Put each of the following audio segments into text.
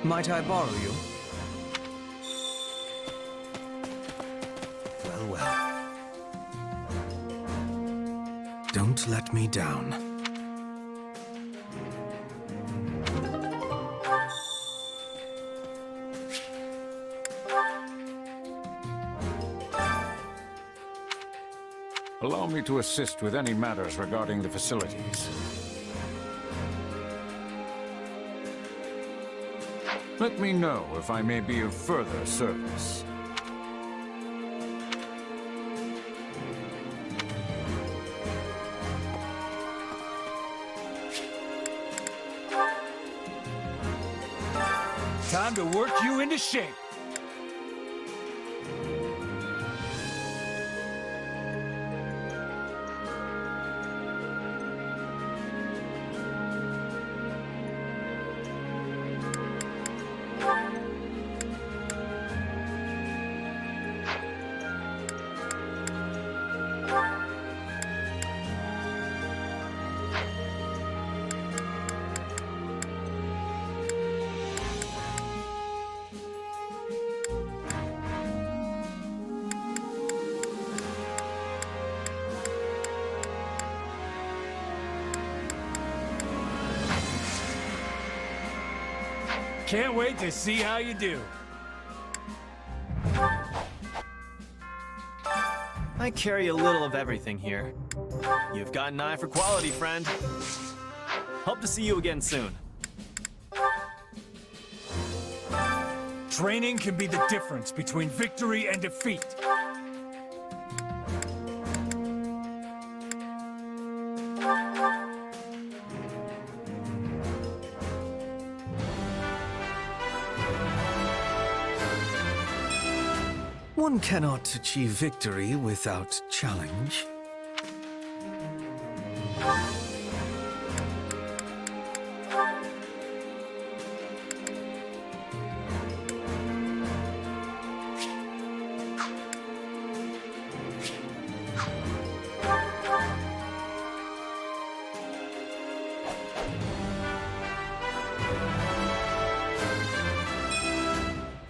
Might I borrow you? Well, well. Don't let me down. Allow me to assist with any matters regarding the facilities. Let me know if I may be of further service. Time to work you into shape. Can't wait to see how you do. I carry a little of everything here. You've got an eye for quality, friend. Hope to see you again soon. Training can be the difference between victory and defeat. One cannot achieve victory without challenge.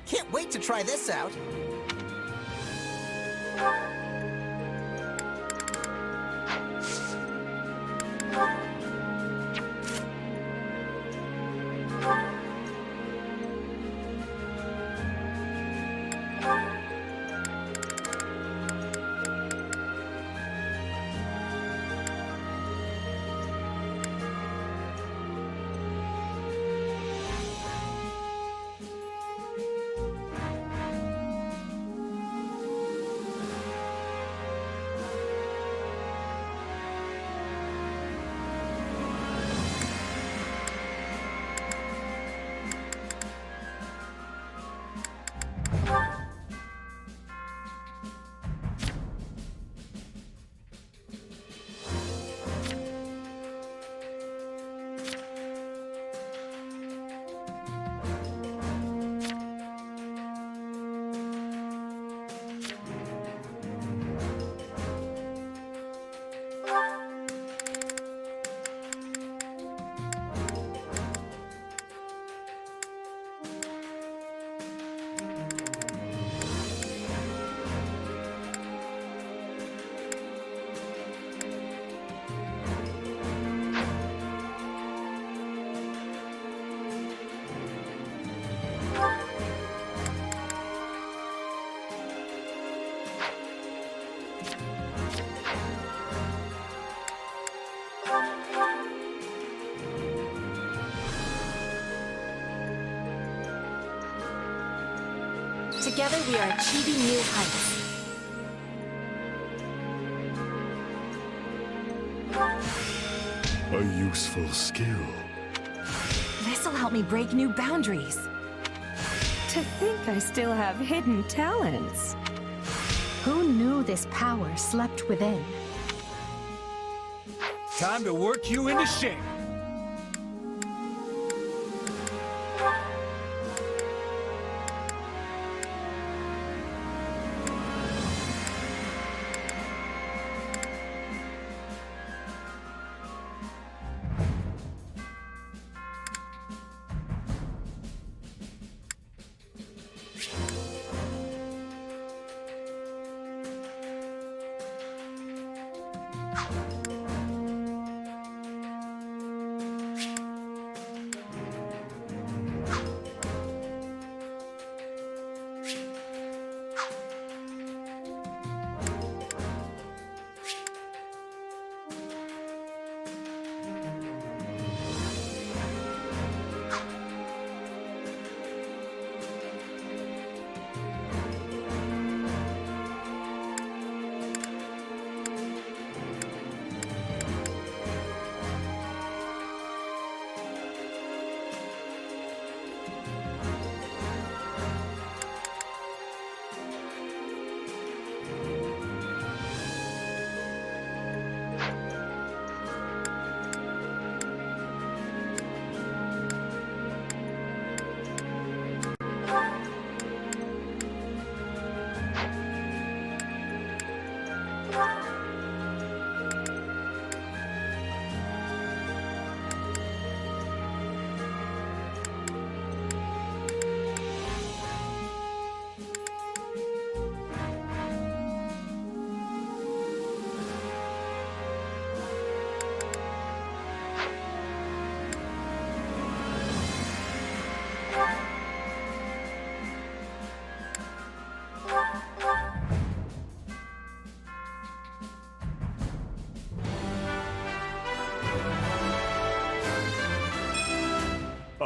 Can't wait to try this out. Together we are achieving new heights. A useful skill. This'll help me break new boundaries. To think I still have hidden talents. Who knew this power slept within? Time to work you into shape.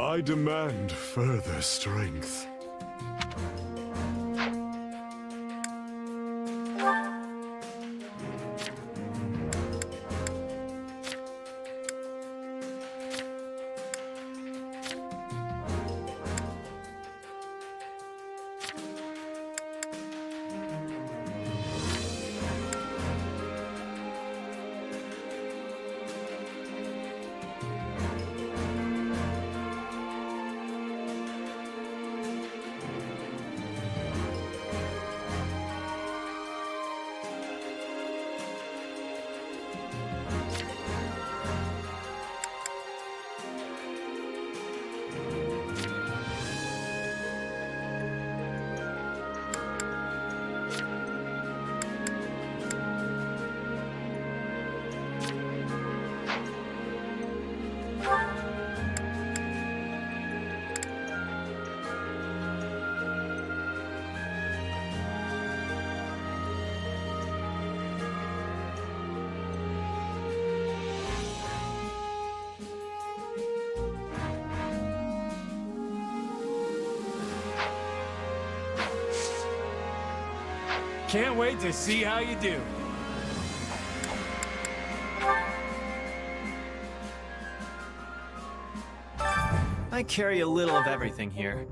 I demand further strength. Can't wait to see how you do. I carry a little of everything here.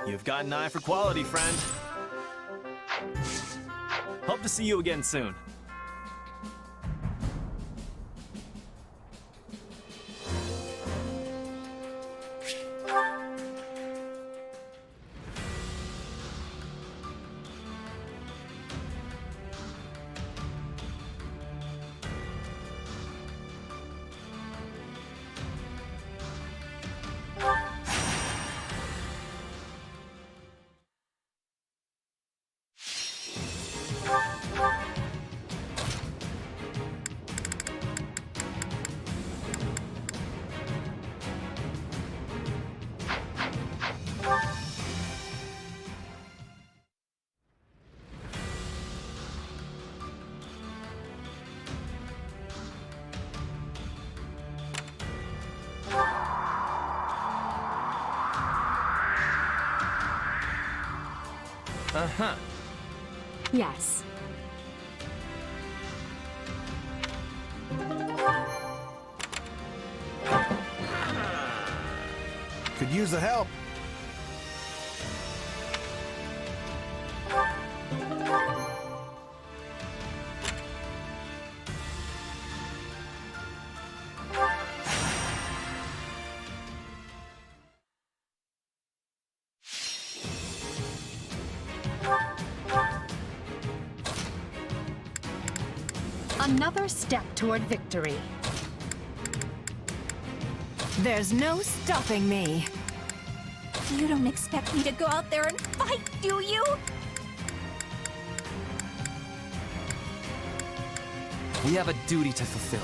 You've got an eye for quality, friend. Hope to see you again soon. Uh-huh. Yes. Could use the help. Another step toward victory. There's no stopping me. You don't expect me to go out there and fight, do you? We have a duty to fulfill.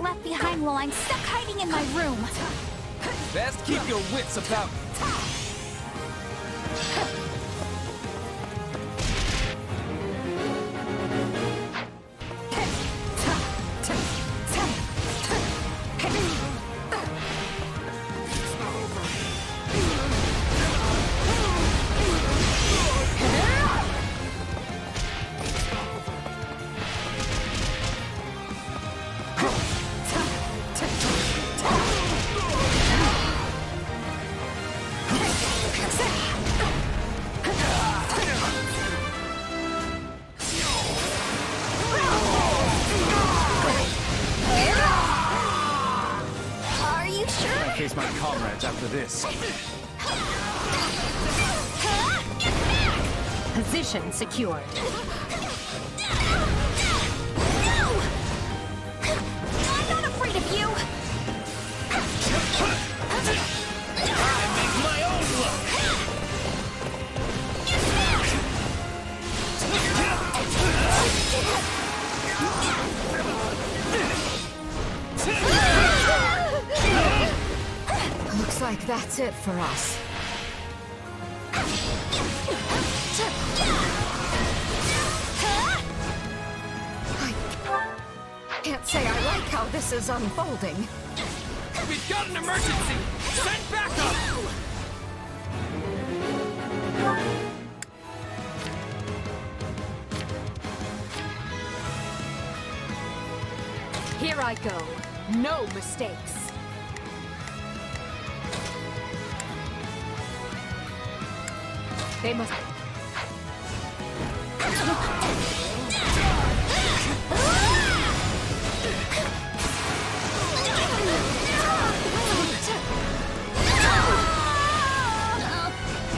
left behind while I'm stuck hiding in my room. Best keep your wits about you. Are you sure? Face my comrades after this. Position secured. No! I'm not afraid of you! I make my own luck. Looks like that's it for us. I can't say I like how this is unfolding. We've got an emergency. Send backup. Here I go. No mistakes. They must...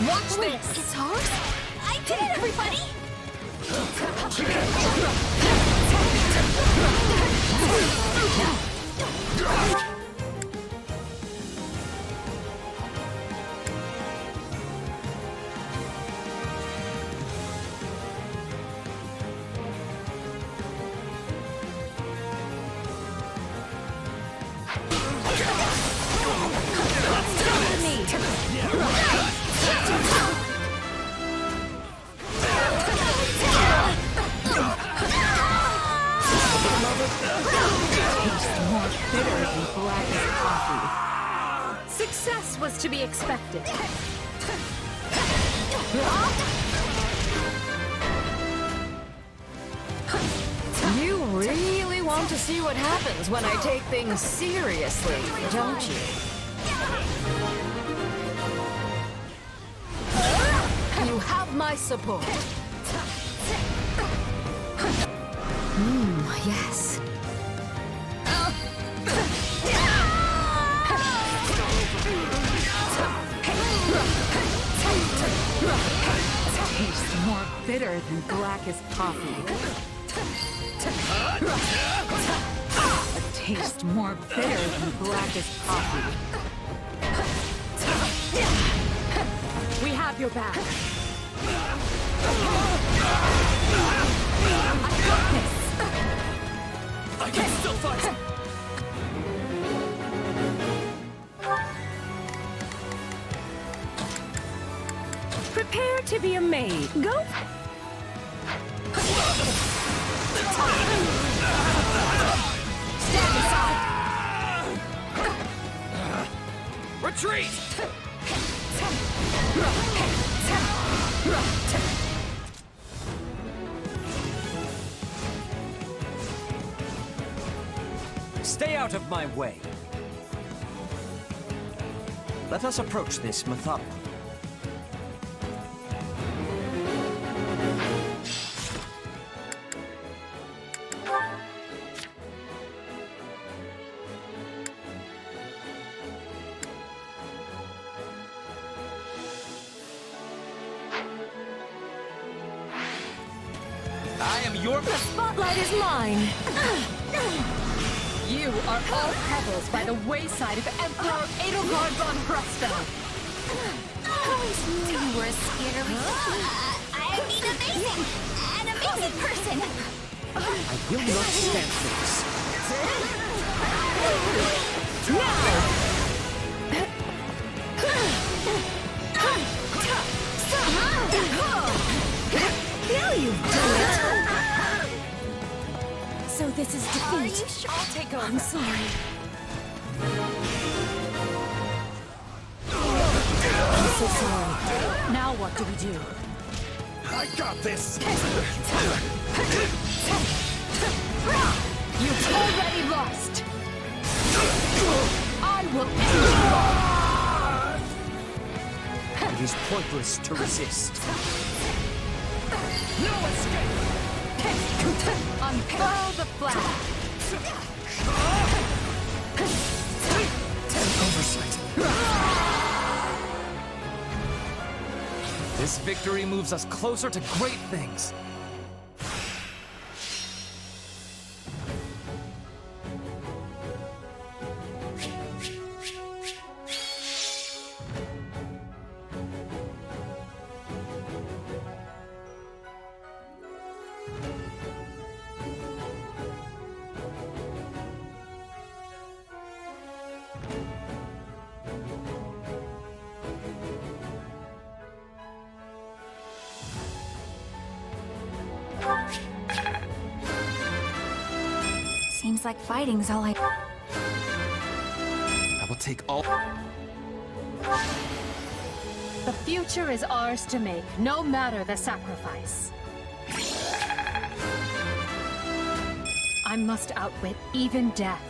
Watch this! It's ours? I did it, everybody! Success was to be expected. You really want to see what happens when I take things seriously, don't you? You have my support. Yes. Tastes more bitter than blackest coffee. A taste more bitter than blackest coffee. We have your back. I got this. I can still fight. Prepare to be a maid. Go. Stand aside! Retreat! Stay out of my way. Let us approach this methodically. I am your... The spotlight is mine. You are all pebbles by the wayside of Emperor Edelgard von Hrosfeld. I always knew you were a scary... I mean amazing! An amazing person! I will not stand for this. his defeat. I'll take over. I'm sorry. I'm so sorry. Now what do we do? I got this. You've already lost. I will end you. It is pointless to resist. No escape. Unfurl the flag. Oversight. This victory moves us closer to great things. Seems like fighting's all I... I will take all... The future is ours to make, no matter the sacrifice. I must outwit even death.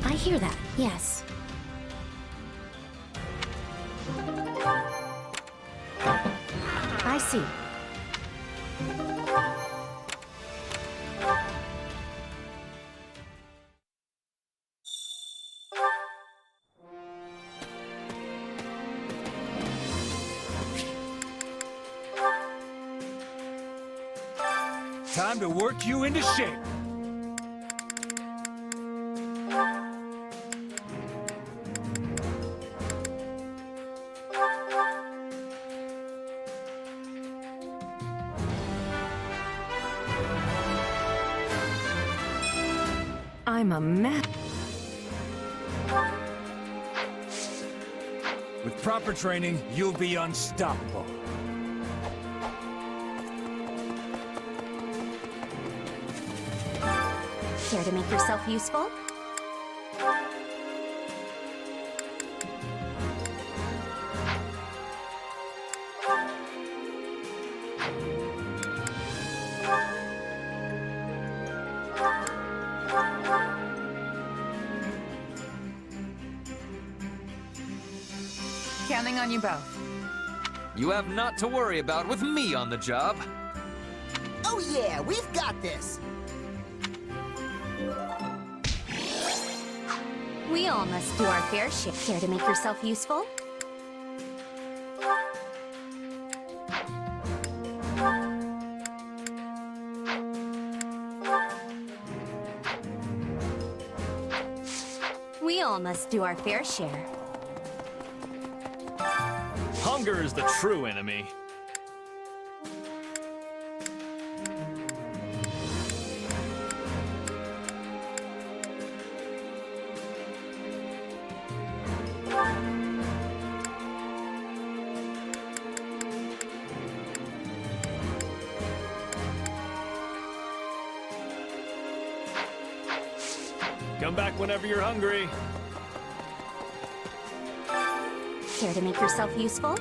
I hear that, yes. I see. Time to work you into shape. I'm a mess. With proper training, you'll be unstoppable. Care to make yourself useful? Counting on you both. You have not to worry about with me on the job. Oh yeah, we've got this! We all must do our fair share. Care to make yourself useful? We all must do our fair share. Hunger is the true enemy. Come back whenever you're hungry. Care to make yourself useful?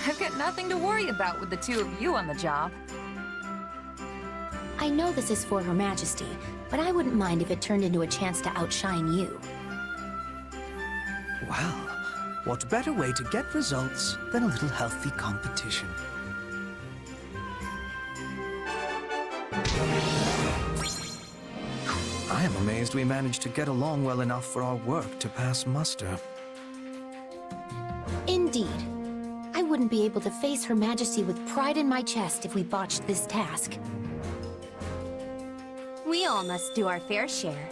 I've got nothing to worry about with the two of you on the job. I know this is for Her Majesty, but I wouldn't mind if it turned into a chance to outshine you. Well, what better way to get results than a little healthy competition? I am amazed we managed to get along well enough for our work to pass muster. Indeed. I wouldn't be able to face Her Majesty with pride in my chest if we botched this task. We all must do our fair share.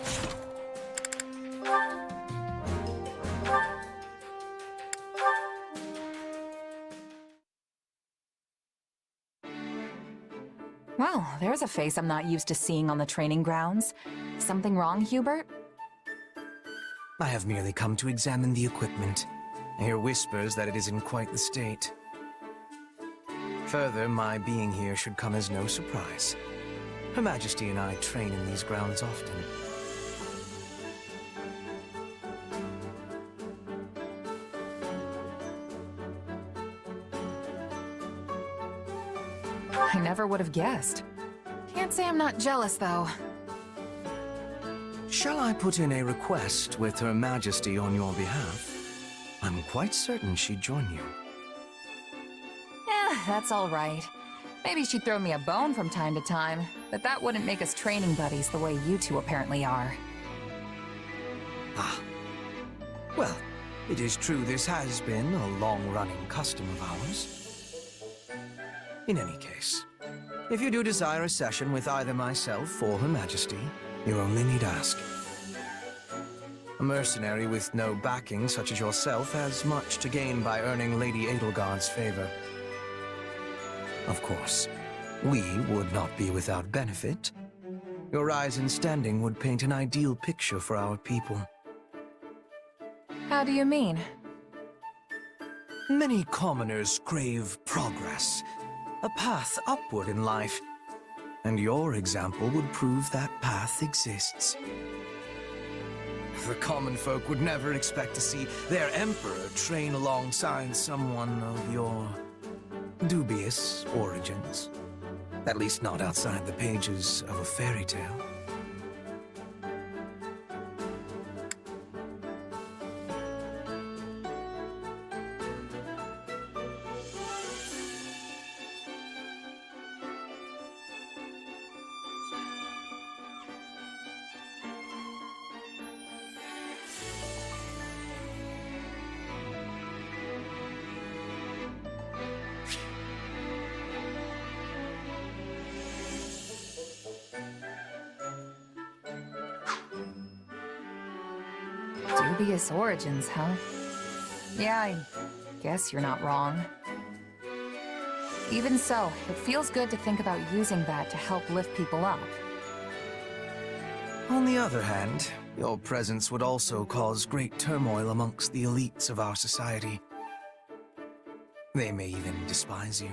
Well, there's a face I'm not used to seeing on the training grounds. Something wrong, Hubert? I have merely come to examine the equipment. I hear whispers that it is in quite the state. Further, my being here should come as no surprise. Her Majesty and I train in these grounds often. I never would have guessed. Can't say I'm not jealous, though. Shall I put in a request with Her Majesty on your behalf? I'm quite certain she'd join you. That's all right. Maybe she'd throw me a bone from time to time, but that wouldn't make us training buddies the way you two apparently are. Ah. Well, it is true this has been a long-running custom of ours. In any case, if you do desire a session with either myself or Her Majesty, you only need ask. A mercenary with no backing such as yourself has much to gain by earning Lady Edelgard's favor. Of course, we would not be without benefit. Your rise in standing would paint an ideal picture for our people. How do you mean? Many commoners crave progress, a path upward in life, and your example would prove that path exists. The common folk would never expect to see their emperor train alongside someone of your dubious origins. At least not outside the pages of a fairy tale. Dubious origins, huh? Yeah, I guess you're not wrong. Even so, it feels good to think about using that to help lift people up. On the other hand, your presence would also cause great turmoil amongst the elites of our society. They may even despise you.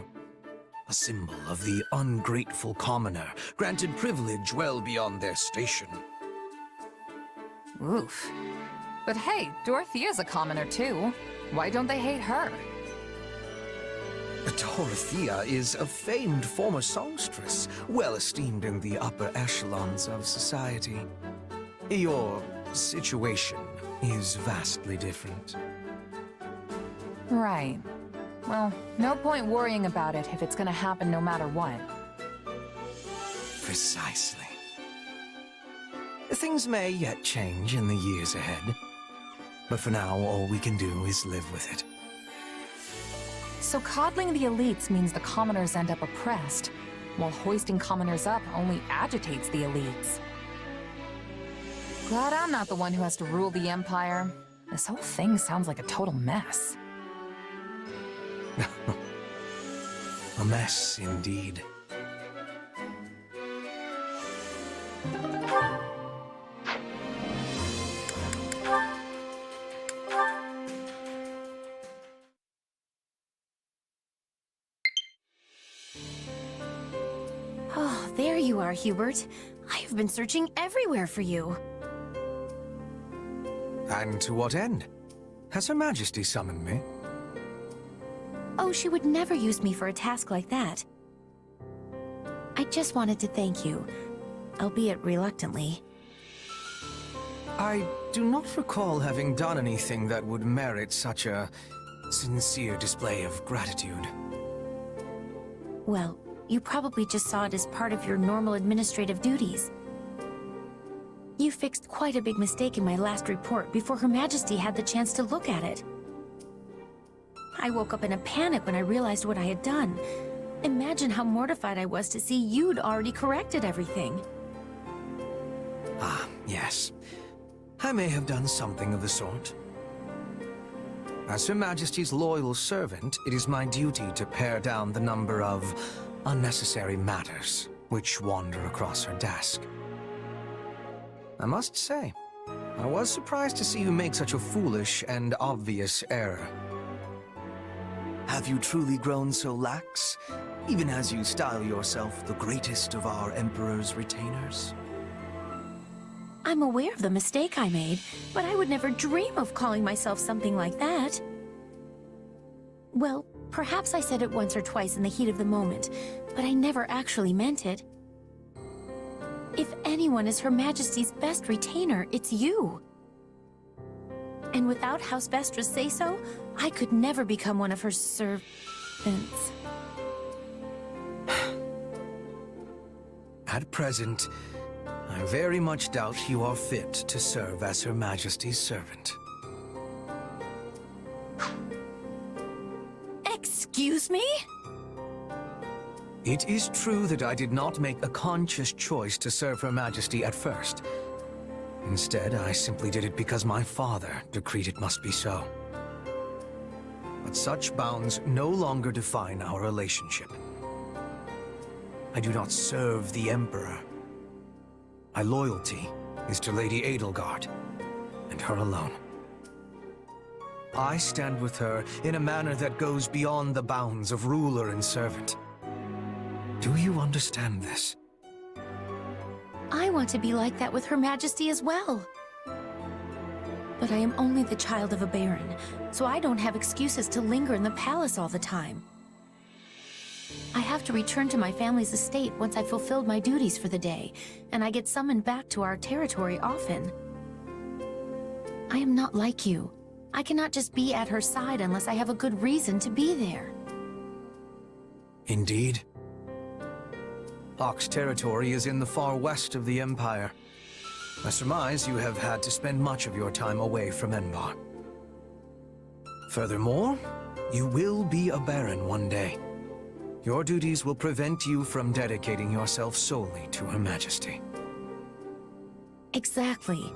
A symbol of the ungrateful commoner, granted privilege well beyond their station. Oof. But hey, Dorothea's a commoner too. Why don't they hate her? Dorothea is a famed former songstress, well esteemed in the upper echelons of society. Your situation is vastly different. Right. Well, no point worrying about it if it's gonna happen no matter what. Precisely. Things may yet change in the years ahead. But for now, all we can do is live with it. So coddling the elites means the commoners end up oppressed, while hoisting commoners up only agitates the elites. Glad I'm not the one who has to rule the Empire. This whole thing sounds like a total mess. A mess, indeed. Oh, there you are, Hubert. I have been searching everywhere for you. And to what end? Has Her Majesty summoned me? Oh, she would never use me for a task like that. I just wanted to thank you. albeit reluctantly. I do not recall having done anything that would merit such a sincere display of gratitude. Well, you probably just saw it as part of your normal administrative duties. You fixed quite a big mistake in my last report before Her Majesty had the chance to look at it. I woke up in a panic when I realized what I had done. Imagine how mortified I was to see you'd already corrected everything. Ah, yes. I may have done something of the sort. As Her Majesty's loyal servant, it is my duty to pare down the number of unnecessary matters which wander across her desk. I must say, I was surprised to see you make such a foolish and obvious error. Have you truly grown so lax, even as you style yourself the greatest of our Emperor's retainers? I'm aware of the mistake I made, but I would never dream of calling myself something like that. Well, perhaps I said it once or twice in the heat of the moment, but I never actually meant it. If anyone is Her Majesty's best retainer, it's you. And without House Vestra's say-so, I could never become one of her servants. At present, I very much doubt you are fit to serve as Her Majesty's servant. Excuse me? It is true that I did not make a conscious choice to serve Her Majesty at first. Instead, I simply did it because my father decreed it must be so. But such bounds no longer define our relationship. I do not serve the Emperor. My loyalty is to Lady Edelgard, and her alone. I stand with her in a manner that goes beyond the bounds of ruler and servant. Do you understand this? I want to be like that with Her Majesty as well. But I am only the child of a baron, so I don't have excuses to linger in the palace all the time. I have to return to my family's estate once I've fulfilled my duties for the day, and I get summoned back to our territory often. I am not like you. I cannot just be at her side unless I have a good reason to be there. Indeed. Hock's territory is in the far west of the Empire. I surmise you have had to spend much of your time away from Enbar. Furthermore, you will be a baron one day. Your duties will prevent you from dedicating yourself solely to Her Majesty. Exactly.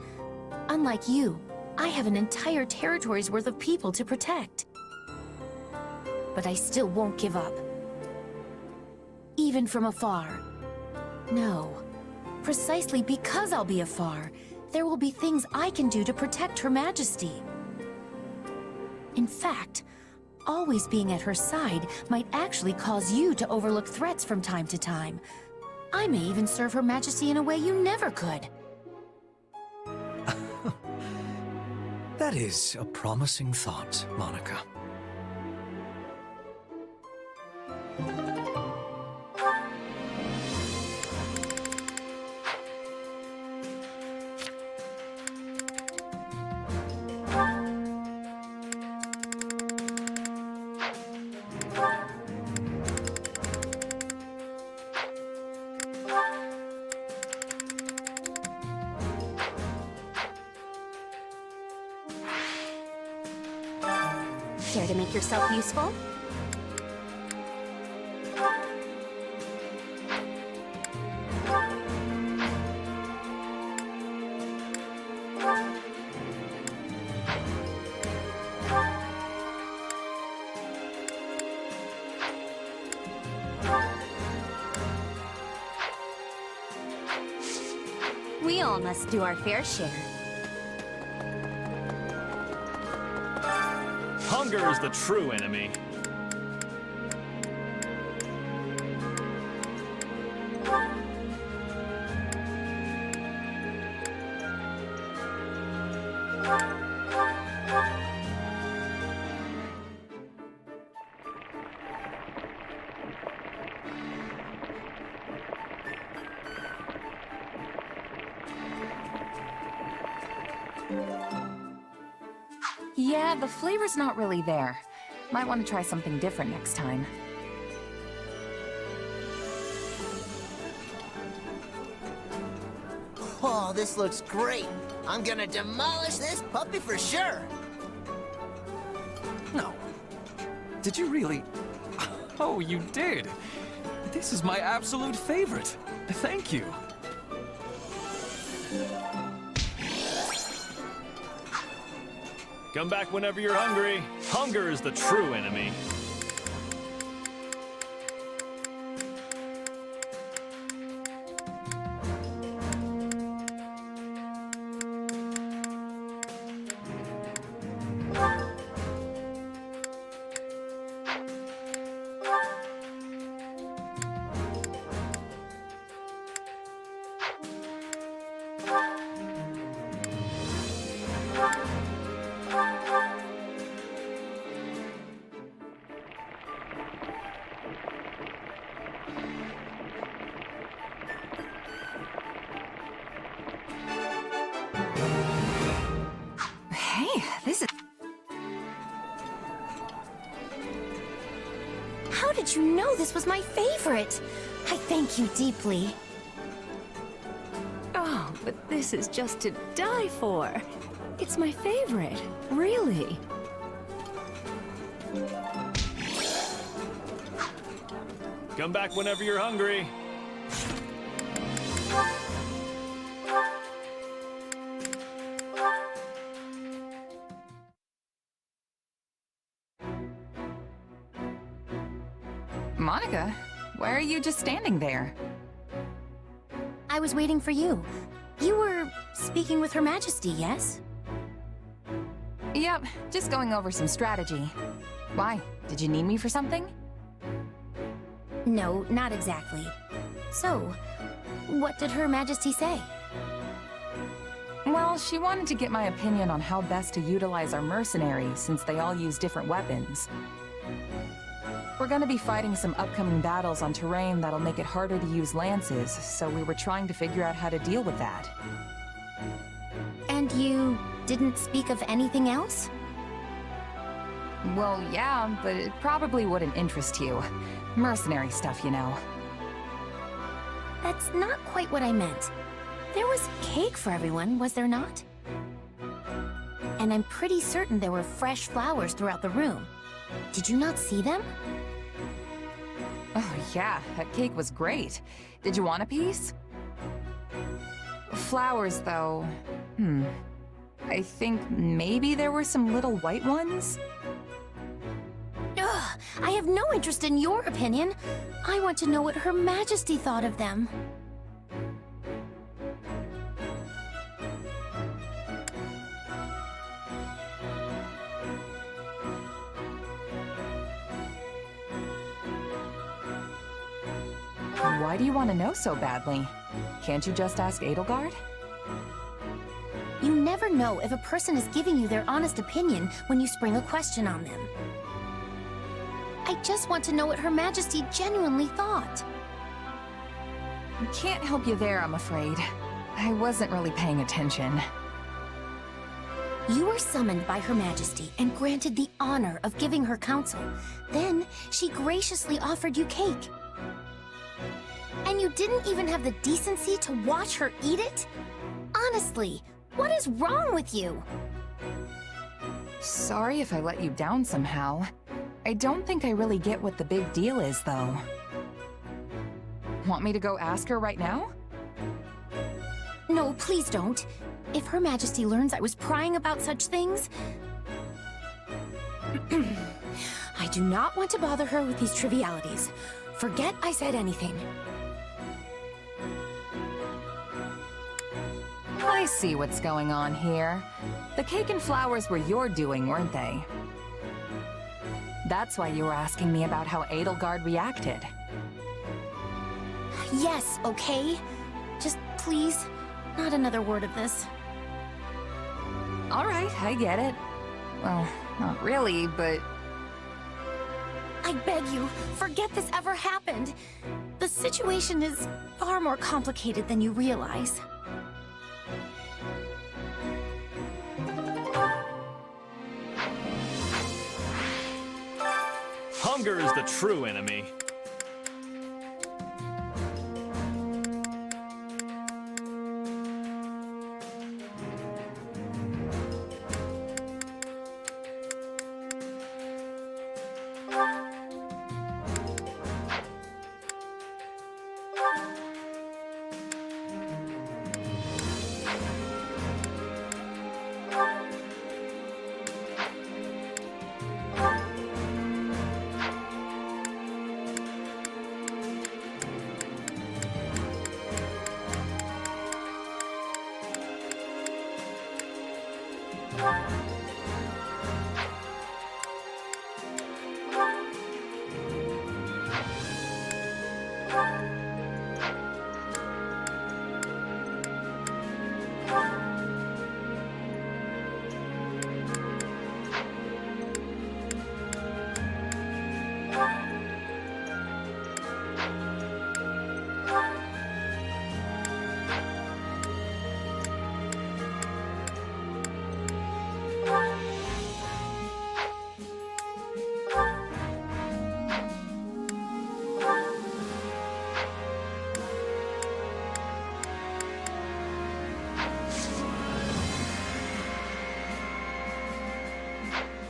Unlike you, I have an entire territory's worth of people to protect. But I still won't give up. Even from afar. No. Precisely because I'll be afar, there will be things I can do to protect Her Majesty. In fact, always being at her side might actually cause you to overlook threats from time to time. I may even serve Her Majesty in a way you never could. That is a promising thought, Monica. Care to make yourself useful? We all must do our fair share. Hunger is the true enemy. Yeah, the flavor's not really there. Might want to try something different next time. Oh, this looks great. I'm gonna demolish this puppy for sure. No. Did you really? Oh, you did. This is my absolute favorite. Thank you. Come back whenever you're hungry. Hunger is the true enemy. Hey, this is... How did you know this was my favorite? I thank you deeply. Oh, but this is just to die for. It's my favorite, really. Come back whenever you're hungry. Monica, why are you just standing there? I was waiting for you. You were speaking with Her Majesty, yes? Yep, just going over some strategy. Why? Did you need me for something? No, not exactly. So, what did Her Majesty say? Well, she wanted to get my opinion on how best to utilize our mercenaries, since they all use different weapons. We're gonna be fighting some upcoming battles on terrain that'll make it harder to use lances, so we were trying to figure out how to deal with that. And you didn't speak of anything else? Well, yeah, but it probably wouldn't interest you. Mercenary stuff, you know. That's not quite what I meant. There was cake for everyone, was there not? And I'm pretty certain there were fresh flowers throughout the room. Did you not see them? Oh yeah, that cake was great. Did you want a piece? Flowers, though... I think maybe there were some little white ones? Ugh, I have no interest in your opinion. I want to know what Her Majesty thought of them. Why do you want to know so badly? Can't you just ask Edelgard? You never know if a person is giving you their honest opinion when you spring a question on them. I just want to know what Her Majesty genuinely thought. Can't help you there, I'm afraid. I wasn't really paying attention. You were summoned by Her Majesty and granted the honor of giving her counsel. Then, she graciously offered you cake. And you didn't even have the decency to watch her eat it? Honestly, what is wrong with you? Sorry if I let you down somehow. I don't think I really get what the big deal is, though. Want me to go ask her right now? No, please don't. If Her Majesty learns I was prying about such things... I do not want to bother her with these trivialities. Forget I said anything. I see what's going on here. The cake and flowers were your doing, weren't they? That's why you were asking me about how Edelgard reacted. Yes, okay? Just please, not another word of this. All right, I get it. Well, not really, but... I beg you, forget this ever happened. The situation is far more complicated than you realize. Hunger is the true enemy.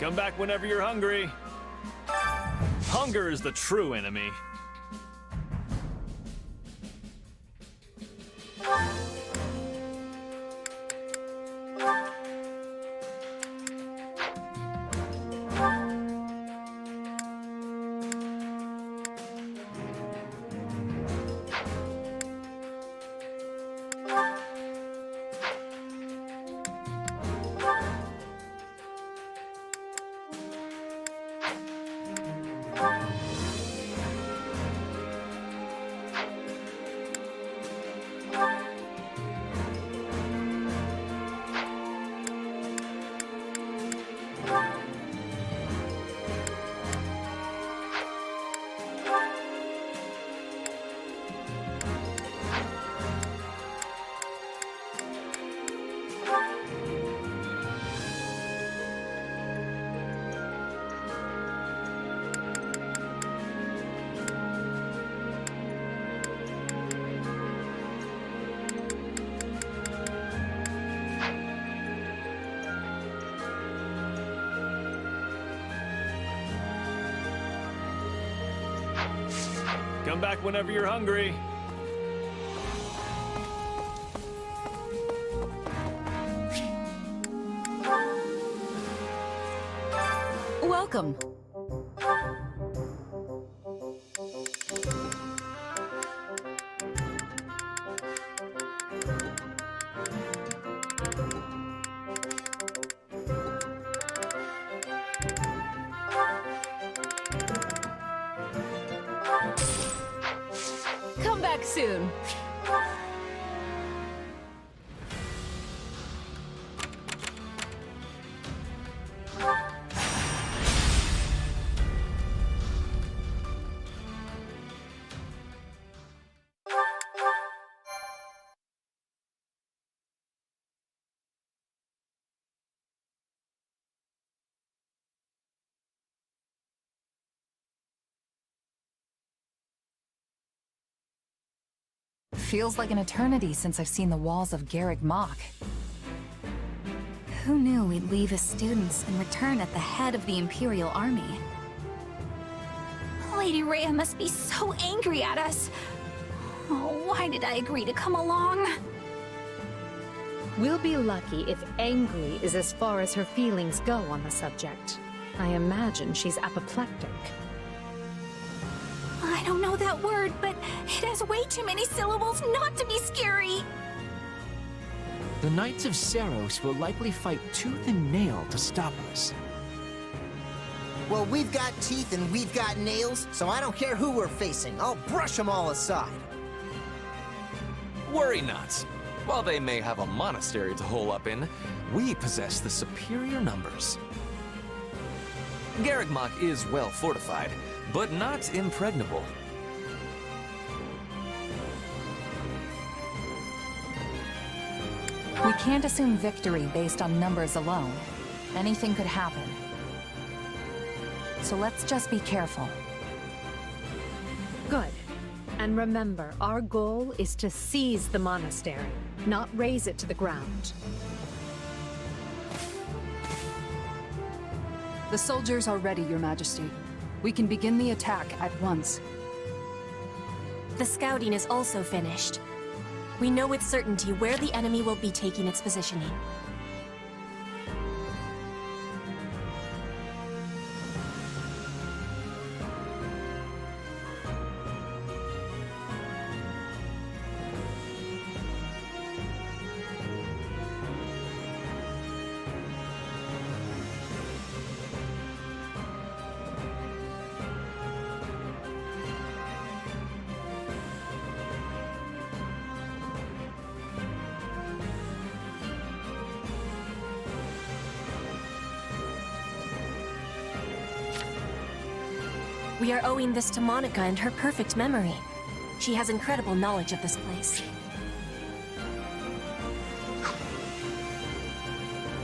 Come back whenever you're hungry. Hunger is the true enemy. Come back whenever you're hungry. Welcome. Come back soon. Feels like an eternity since I've seen the walls of Garreg Mach. Who knew we'd leave as students and return at the head of the Imperial Army? Lady Rhea must be so angry at us. Oh, why did I agree to come along? We'll be lucky if angry is as far as her feelings go on the subject. I imagine she's apoplectic. I don't know that word, but it has way too many syllables not to be scary. The Knights of Seiros will likely fight tooth and nail to stop us. Well, we've got teeth and we've got nails, so I don't care who we're facing. I'll brush them all aside. Worry not. While they may have a monastery to hole up in, we possess the superior numbers. Garreg Mach is well fortified, but not impregnable. We can't assume victory based on numbers alone. Anything could happen. so let's just be careful. Good. And remember, our goal is to seize the monastery, not raze it to the ground. The soldiers are ready, Your Majesty. We can begin the attack at once. The scouting is also finished. We know with certainty where the enemy will be taking its positioning. We are owing this to Monica and her perfect memory. She has incredible knowledge of this place.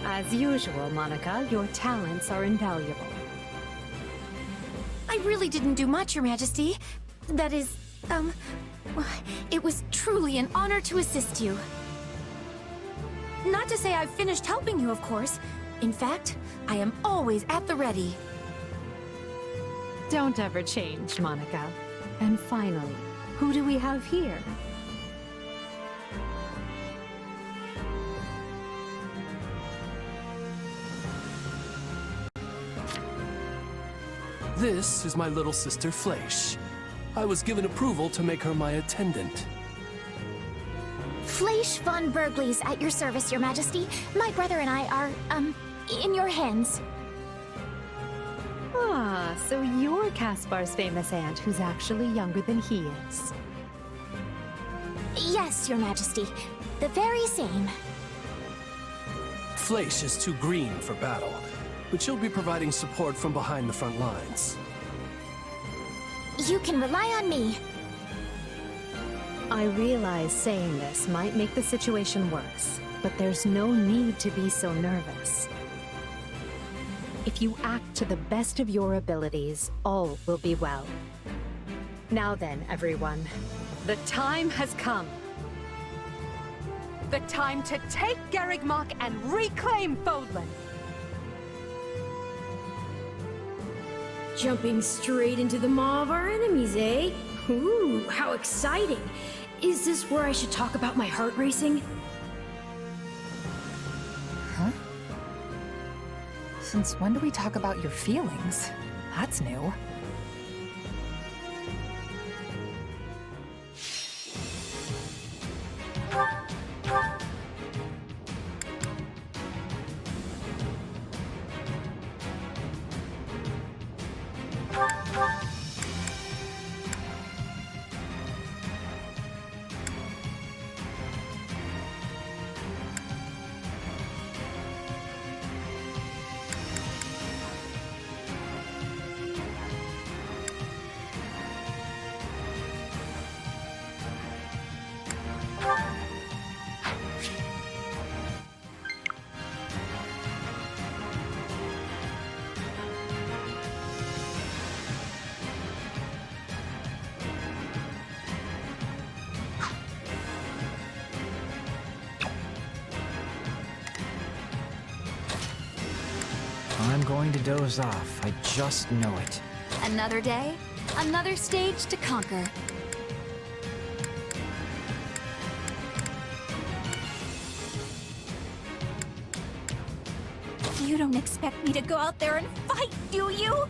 As usual, Monica, your talents are invaluable. I really didn't do much, Your Majesty. That is, it was truly an honor to assist you. Not to say I've finished helping you, of course. In fact, I am always at the ready. Don't ever change, Monica. And finally, who do we have here? This is my little sister Fleisch. I was given approval to make her my attendant. Fleisch von Berglies at your service, Your Majesty. My brother and I are, in your hands. Ah, so you're Caspar's famous aunt who's actually younger than he is. Yes, Your Majesty. The very same. Fleisch is too green for battle, but she'll be providing support from behind the front lines. You can rely on me. I realize saying this might make the situation worse, but there's no need to be so nervous. If you act to the best of your abilities, all will be well. Now then, everyone, the time has come. The time to take Garrigmach and reclaim Fodlan! Jumping straight into the maw of our enemies, eh? Ooh, how exciting! Is this where I should talk about my heart racing? Huh? Since when do we talk about your feelings? That's new. I'm going to doze off. I just know it. Another day, another stage to conquer. You don't expect me to go out there and fight, do you?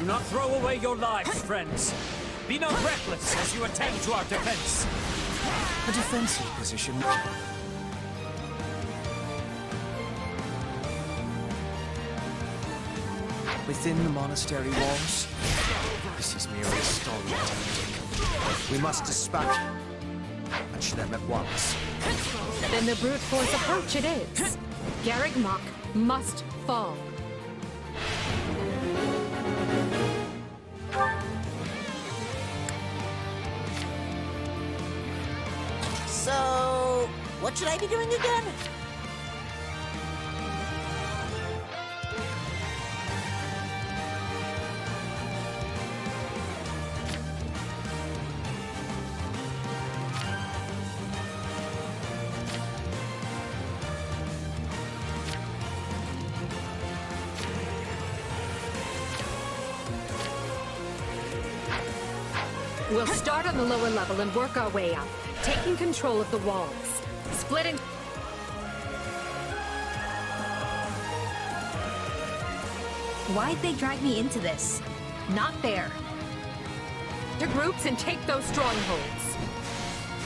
Do not throw away your lives, friends. Be not reckless as you attend to our defense. A defensive position. Within the monastery walls? This is merely a stall tactic. We must dispatch them at once. Then the brute force approach it is. Garreg Mach must fall. So, what should I be doing again? We'll start on the lower level and work our way up, taking control of the walls. Splitting... Why'd they drag me into this? Not fair. to groups and take those strongholds.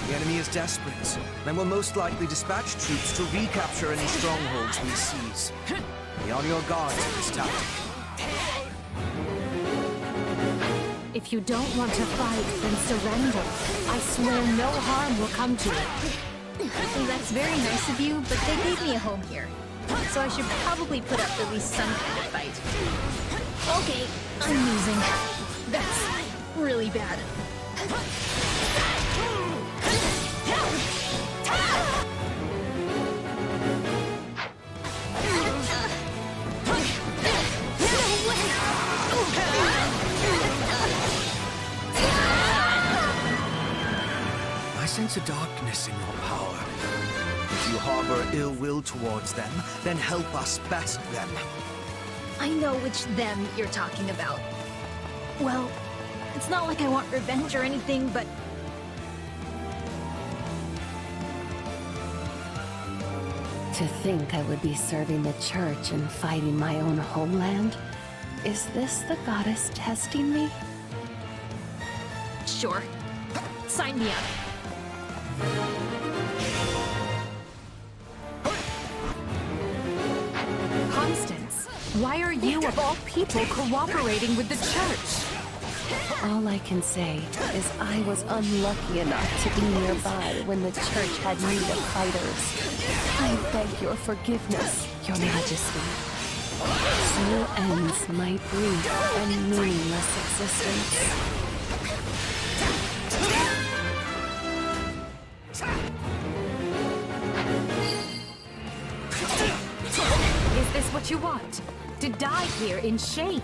The enemy is desperate, and will most likely dispatch troops to recapture any strongholds we seize. Be on your guard to this tactic. If you don't want to fight, then surrender. I swear no harm will come to it. That's very nice of you, but they gave me a home here. So I should probably put up at least some kind of fight. Okay, I'm losing. That's really bad. I sense a darkness in your power. If you harbor ill will towards them, then help us best them. I know which them you're talking about. Well, it's not like I want revenge or anything, but... To think I would be serving the church and fighting my own homeland? Is this the goddess testing me? Sure. Sign me up. Constance, why are you, of all people, cooperating with the church? All I can say is I was unlucky enough to be nearby when the church had need of fighters. I beg your forgiveness, Your Majesty. So ends my brief and meaningless existence. Is this what you want? To die here in shame?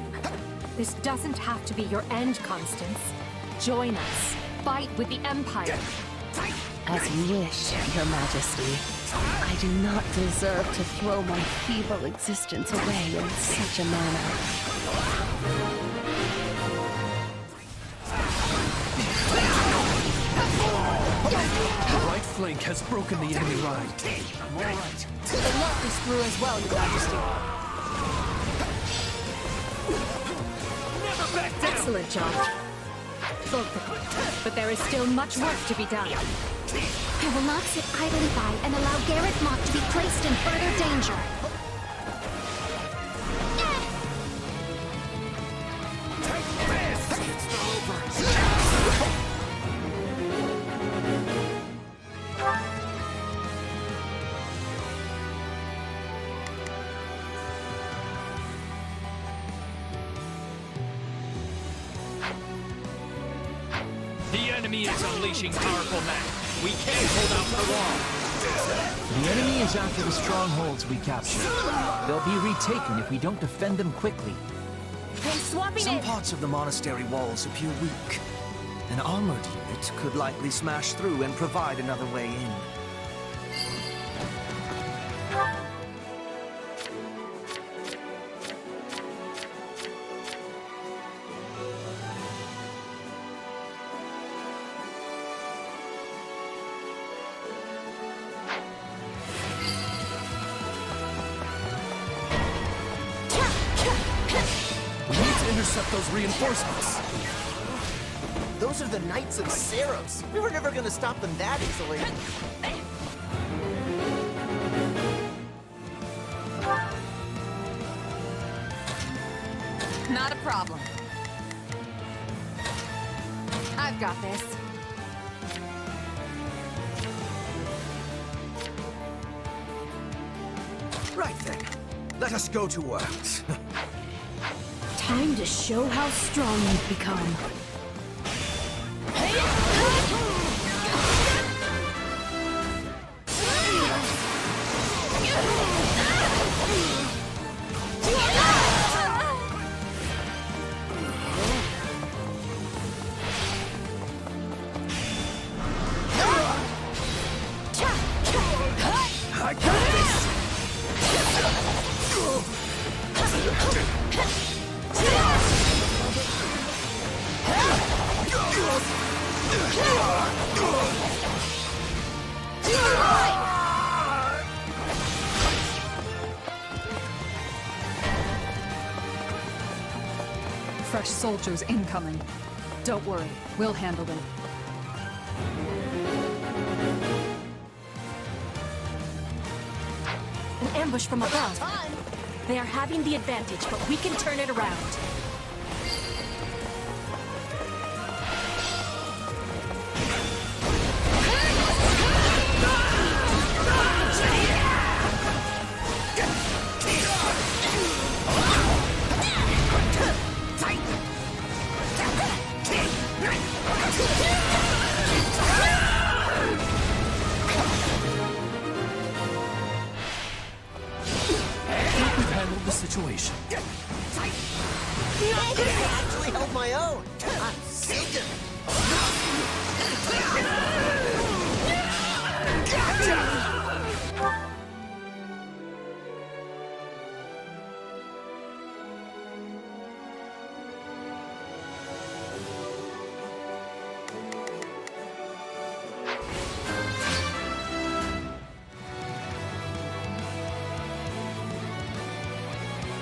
This doesn't have to be your end, Constance. Join us. Fight with the Empire. As you wish, Your Majesty. I do not deserve to throw my feeble existence away in such a manner. The right flank has broken the enemy line. I'm all right. The left is through as well, Your Majesty. Excellent job. But there is still much work to be done. I will not sit idly by and allow Garreg Mach to be placed in further danger. The enemy is unleashing powerful magic. We can't hold out for long. The enemy is after the strongholds we captured. They'll be retaken if we don't defend them quickly. Hey, swapping Some it! parts of the monastery walls appear weak. An armored unit could likely smash through and provide another way in. intercept those reinforcements. Those are the Knights of Saros. We were never gonna stop them that easily. Not a problem. I've got this. Right then. Let us go to work. Time to show how strong you've become. I got this! Fresh soldiers incoming. Don't worry, we'll handle them. An ambush from above. They are having the advantage, but we can turn it around. We've handled the situation. I actually held my own. I'm sick of it.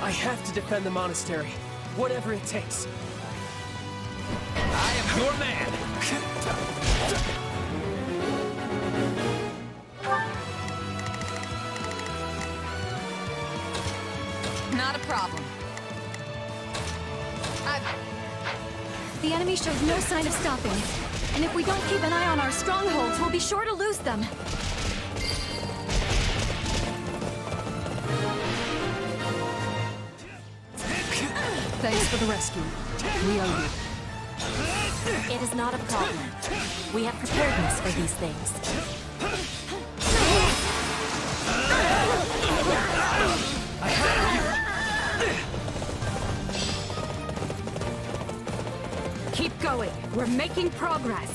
I have to defend the monastery, whatever it takes. I am your man. Not a problem. The enemy shows no sign of stopping. And if we don't keep an eye on our strongholds, we'll be sure to lose them. Thanks for the rescue. We owe you. It is not a problem. We have preparedness for these things. Keep going. We're making progress.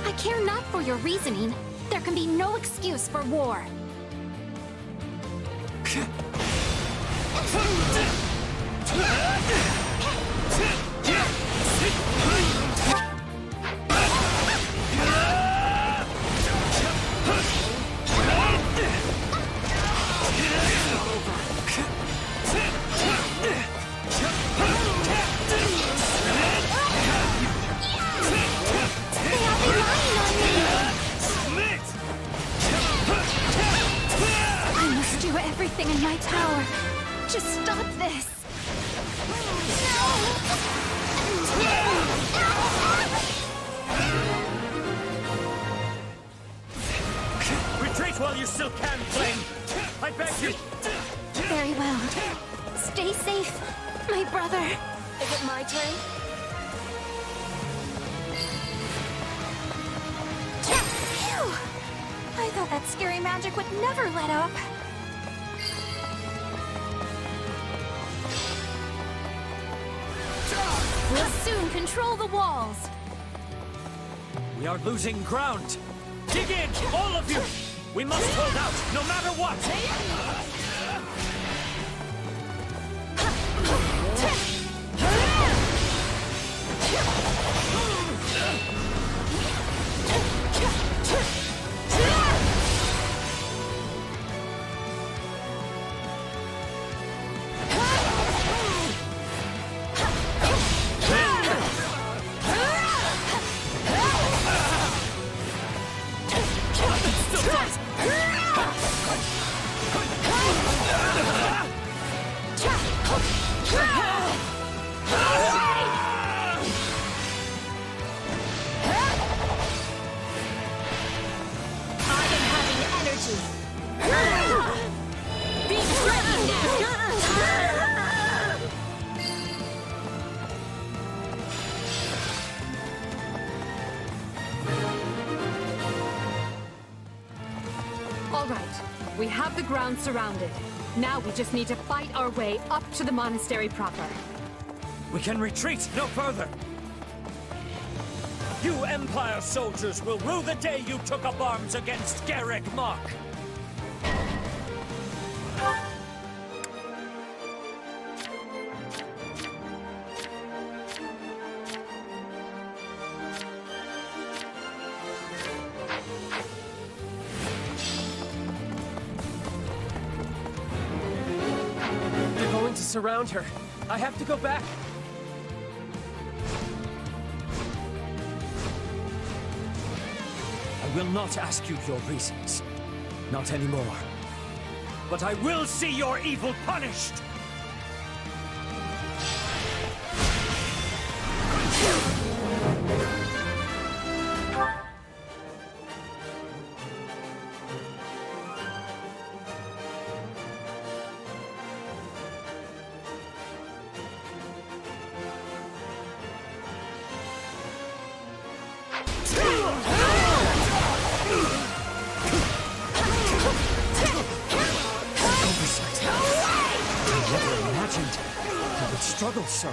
I care not for your reasoning. There can be no excuse for war. I must do everything in my power to stop this. Retreat while you still can, Flame. I beg you. Very well. Stay safe, my brother. Is it my turn? Phew! I thought that scary magic would never let up. We'll soon control the walls. We are losing ground. Dig in, all of you. We must hold out, no matter what. the ground surrounded. Now we just need to fight our way up to the monastery proper. We can retreat no further. You Empire soldiers will rue the day you took up arms against Garrick Mach. They're going to surround her. I have to go back. I will not ask you your reasons. Not anymore. But I will see your evil punished! Struggle so.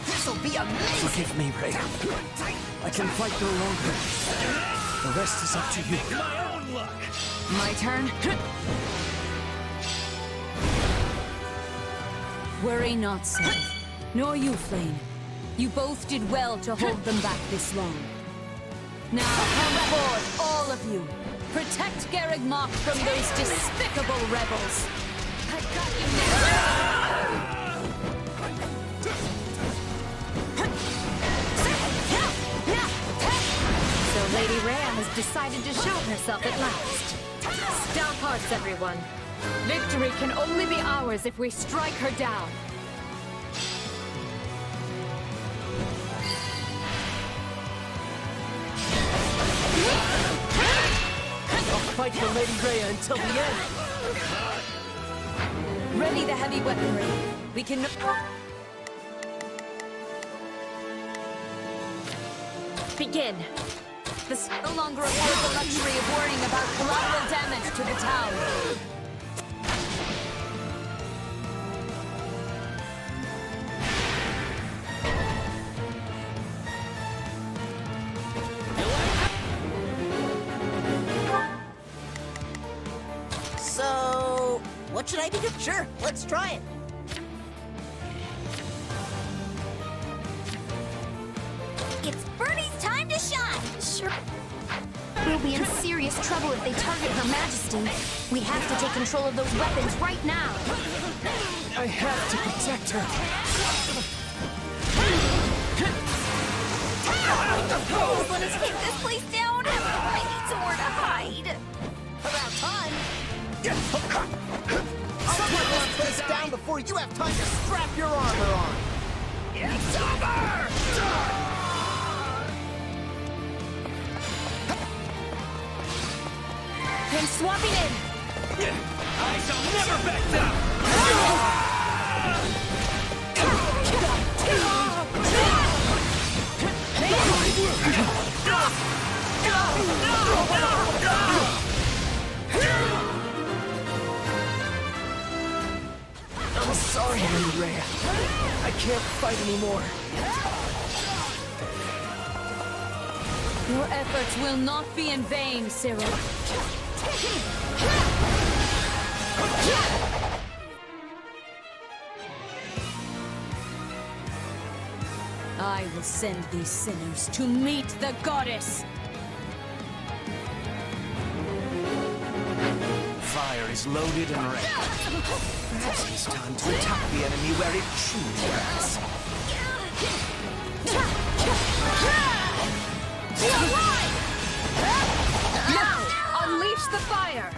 This'll be amazing! Forgive me, Rhea. I can fight no longer. The rest is up to you. My own luck! My turn? Worry not, Seth. Nor you, Flame. You both did well to hold them back this long. Now come forward, all of you. Protect Garrick Mach from those despicable rebels. I've got you So Lady Rhea has decided to show herself at last. Stout hearts, everyone. Victory can only be ours if we strike her down. I'll fight for Lady Rhea until the end. Ready the heavy weaponry. We can... Begin. This no longer afford the luxury of worrying about collateral damage to the town. So, what should I do? Sure, let's try it. It's Bernie's time to shine! Sure. We'll be in serious trouble if they target Her Majesty. We have to take control of those weapons right now. I have to protect her. Oh, let us take this place down! I need somewhere to hide. About time. Someone will put us down before you have time to strap your armor on. It's over! I'm swapping in! I shall never back down! I'm sorry, Lady Rhea. I can't fight anymore. Your efforts will not be in vain, Cyril. I will send these sinners to meet the goddess! Fire is loaded and ready. Perhaps it's time to attack the enemy where it truly hurts. Now, unleash the fire!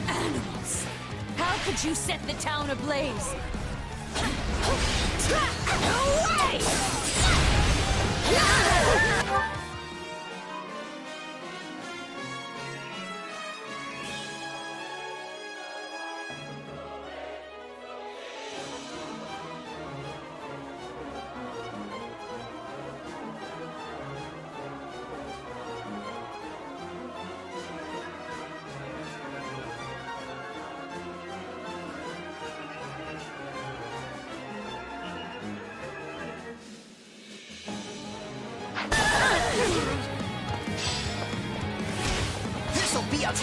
Animals! How could you set the town ablaze? Away!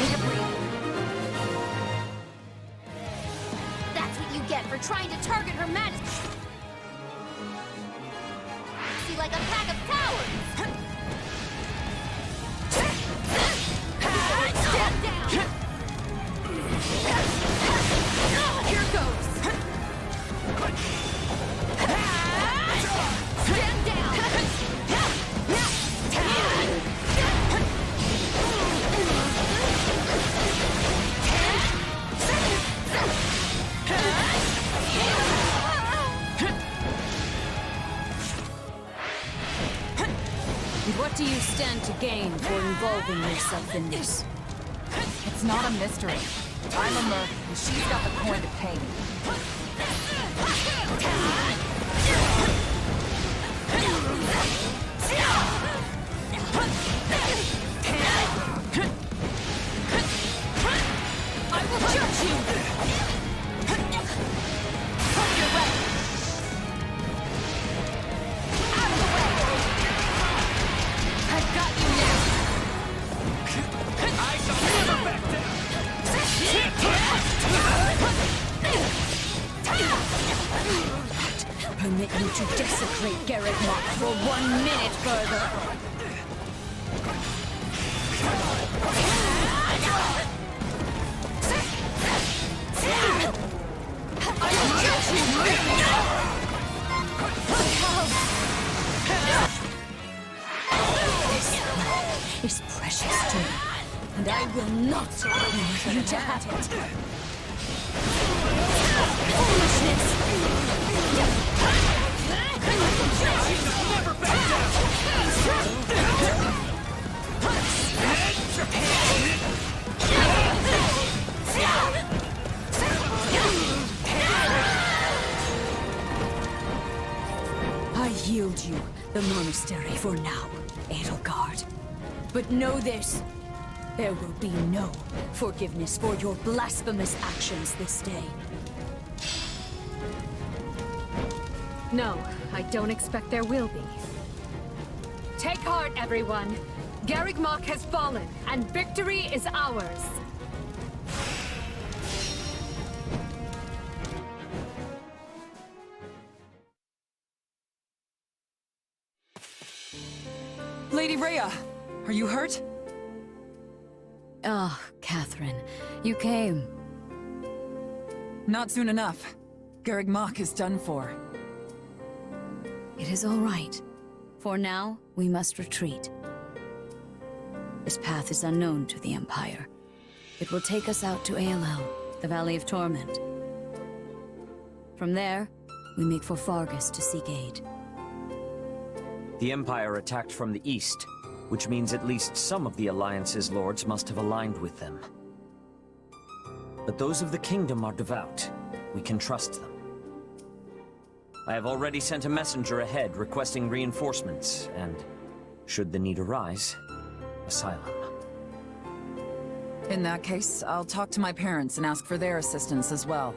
me to breathe. That's what you get for trying to target Her Majesty. See, like a pack of cowards. Stand down. Here goes. Stand down. What do you stand to gain for involving yourself in this? It's not a mystery. I'm a merc, and she's got the coin to pay me. I will judge you! Hold your weapon! Out of the way! I've got you now! I shall never back down! Permit me to desecrate Garreg Mach for 1 minute further! I will judge you! This is precious to me, and I will not allow you to have it. Foolishness! Never back down! I yield you the monastery for now, Edelgard. But know this, there will be no forgiveness for your blasphemous actions this day. No, I don't expect there will be. Take heart, everyone. Garreg Mach has fallen, and victory is ours. Lady Rhea, are you hurt? Ah, Catherine, you came. Not soon enough. Garreg Mach is done for. It is all right. For now, we must retreat. This path is unknown to the Empire. It will take us out to Aelel, the Valley of Torment. From there, we make for Faerghus to seek aid. The Empire attacked from the east, which means at least some of the Alliance's lords must have aligned with them. But those of the Kingdom are devout. We can trust them. I have already sent a messenger ahead requesting reinforcements, and, should the need arise, asylum. In that case, I'll talk to my parents and ask for their assistance as well.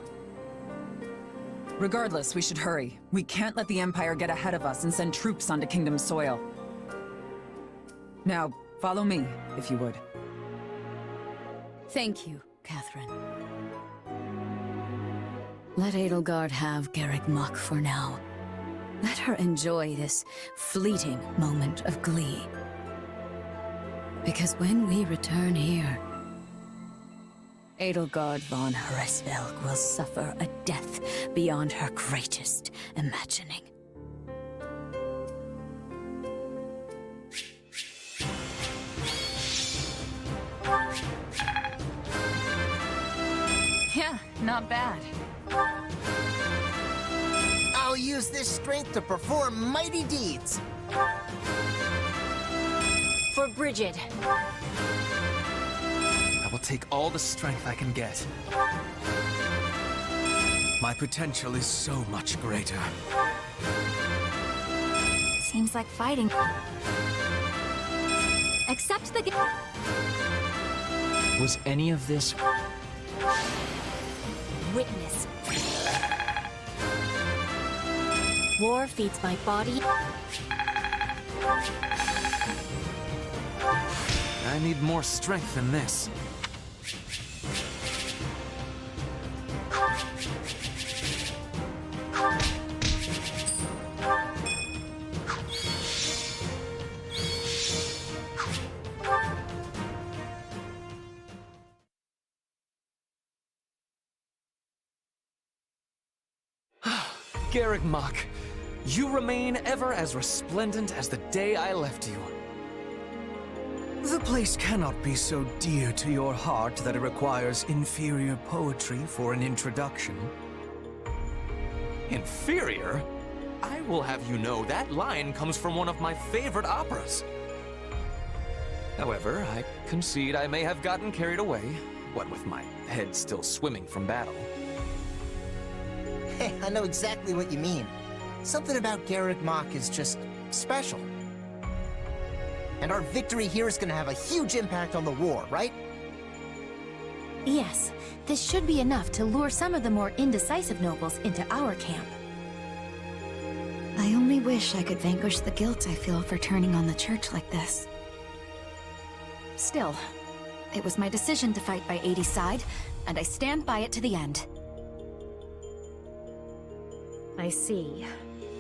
Regardless, we should hurry. We can't let the Empire get ahead of us and send troops onto Kingdom soil. Now, follow me, if you would. Thank you, Catherine. Let Edelgard have Garreg Mach for now. Let her enjoy this fleeting moment of glee. Because when we return here, Edelgard von Hresvelg will suffer a death beyond her greatest imagining. Yeah, not bad. I'll use this strength to perform mighty deeds. For Brigid. I will take all the strength I can get. My potential is so much greater. Seems like fighting. Accept the Was any of this... witness. War feeds my body. I need more strength than this. Garreg Mach, you remain ever as resplendent as the day I left you. The place cannot be so dear to your heart that it requires inferior poetry for an introduction. Inferior? I will have you know that line comes from one of my favorite operas. However, I concede I may have gotten carried away, what with my head still swimming from battle. Hey, I know exactly what you mean. Something about Garreg Mach is just special. And our victory here is gonna have a huge impact on the war, right? Yes, this should be enough to lure some of the more indecisive nobles into our camp. I only wish I could vanquish the guilt I feel for turning on the church like this. Still, it was my decision to fight by 80's side, and I stand by it to the end. I see.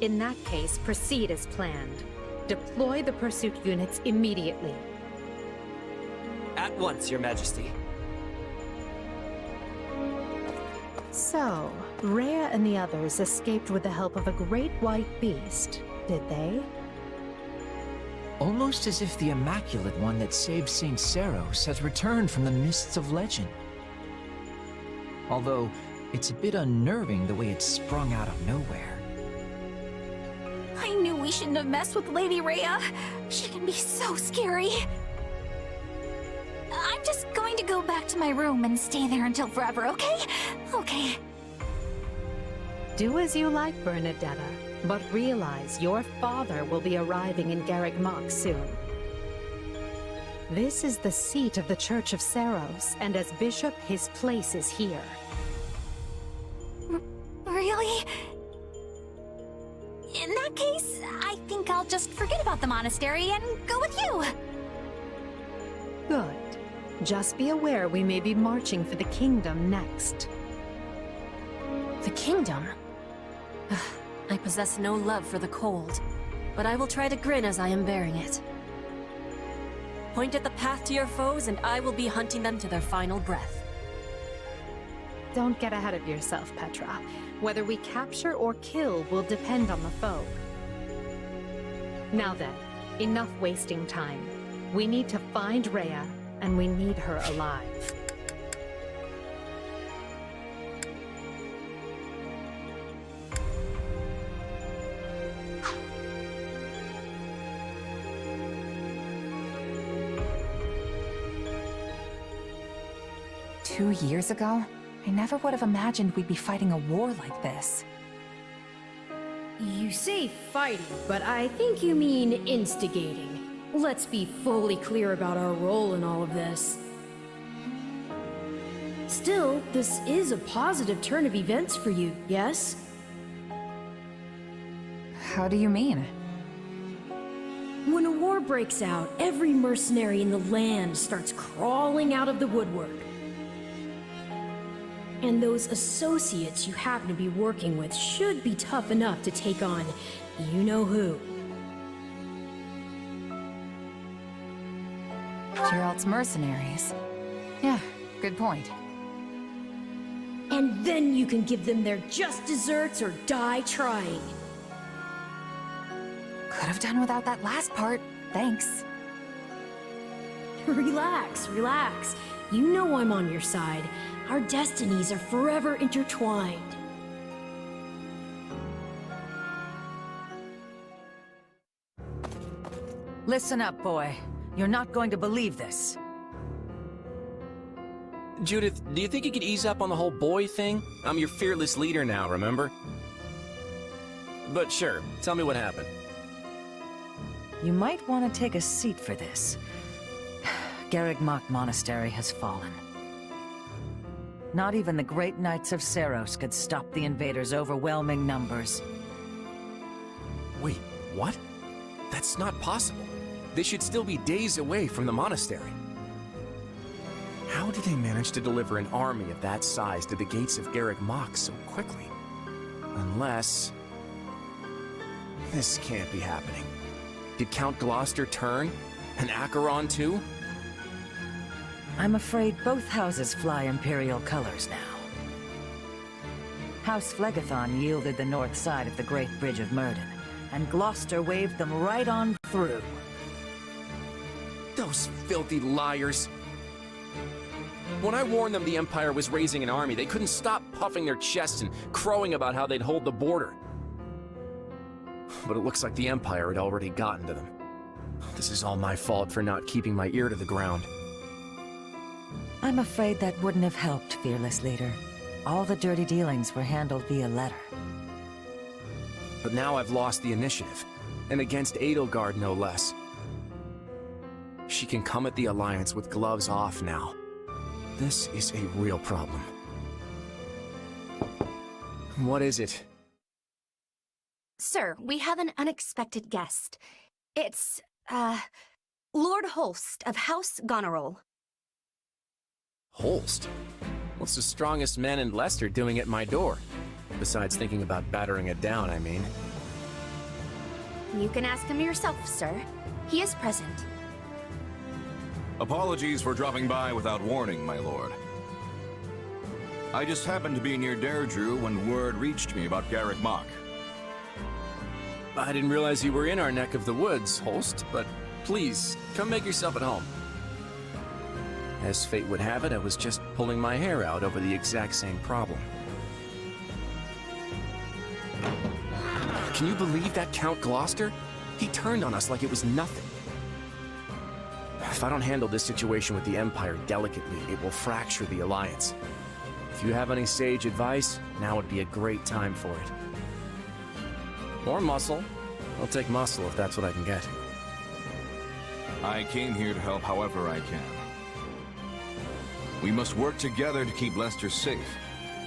In that case, proceed as planned. Deploy the pursuit units immediately. At once, Your Majesty. So, Rhea and the others escaped with the help of a great white beast, did they? Almost as if the Immaculate One that saved St. Seros has returned from the mists of legend. Although, it's a bit unnerving the way it sprung out of nowhere. I knew we shouldn't have messed with Lady Rhea. She can be so scary. I'm just going to go back to my room and stay there until forever, okay? Okay. Do as you like, Bernadetta, but realize your father will be arriving in Garreg Mach soon. This is the seat of the Church of Seros, and as bishop, his place is here. Really? In that case, I think I'll just forget about the monastery and go with you. Good. Just be aware we may be marching for the kingdom next. The kingdom? I possess no love for the cold, but I will try to grin as I am bearing it. Point at the path to your foes, and I will be hunting them to their final breath. Don't get ahead of yourself, Petra. Whether we capture or kill will depend on the foe. Now then, enough wasting time. We need to find Rhea, and we need her alive. Two years ago? I never would have imagined we'd be fighting a war like this. You say fighting, but I think you mean instigating. Let's be fully clear about our role in all of this. Still, this is a positive turn of events for you, yes? How do you mean? When a war breaks out, every mercenary in the land starts crawling out of the woodwork. And those associates you happen to be working with should be tough enough to take on you-know-who. Geralt's mercenaries. Yeah, good point. And then you can give them their just desserts or die trying. Could have done without that last part. Thanks. Relax, relax. You know I'm on your side. Our destinies are forever intertwined. Listen up, boy. You're not going to believe this. Judith, do you think you could ease up on the whole boy thing? I'm your fearless leader now, remember? But sure, tell me what happened. You might want to take a seat for this. Garreg Mach Monastery has fallen. Not even the great knights of Seros could stop the invaders' overwhelming numbers. Wait, what? That's not possible. They should still be days away from the monastery. How did they manage to deliver an army of that size to the gates of Garreg Mach so quickly? Unless... this can't be happening. Did Count Gloucester turn? And Acheron too? I'm afraid both houses fly Imperial colors now. House Phlegethon yielded the north side of the Great Bridge of Myrden, and Gloucester waved them right on through. Those filthy liars. When I warned them the Empire was raising an army, they couldn't stop puffing their chests and crowing about how they'd hold the border. But it looks like the Empire had already gotten to them. This is all my fault for not keeping my ear to the ground. I'm afraid that wouldn't have helped, fearless leader. All the dirty dealings were handled via letter. But now I've lost the initiative, and against Edelgard no less. She can come at the Alliance with gloves off now. This is a real problem. What is it? Sir, we have an unexpected guest. It's, Lord Holst of House Goneril. Holst? What's the strongest man in Leicester doing at my door? Besides thinking about battering it down, I mean. You can ask him yourself, sir. He is present. Apologies for dropping by without warning, my lord. I just happened to be near Deirdre when word reached me about Garreg Mach. I didn't realize you were in our neck of the woods, Holst, but please, come make yourself at home. As fate would have it, I was just pulling my hair out over the exact same problem. Can you believe that Count Gloucester? He turned on us like it was nothing. If I don't handle this situation with the Empire delicately, it will fracture the Alliance. If you have any sage advice, now would be a great time for it. Or muscle. I'll take muscle if that's what I can get. I came here to help however I can. We must work together to keep Leicester safe,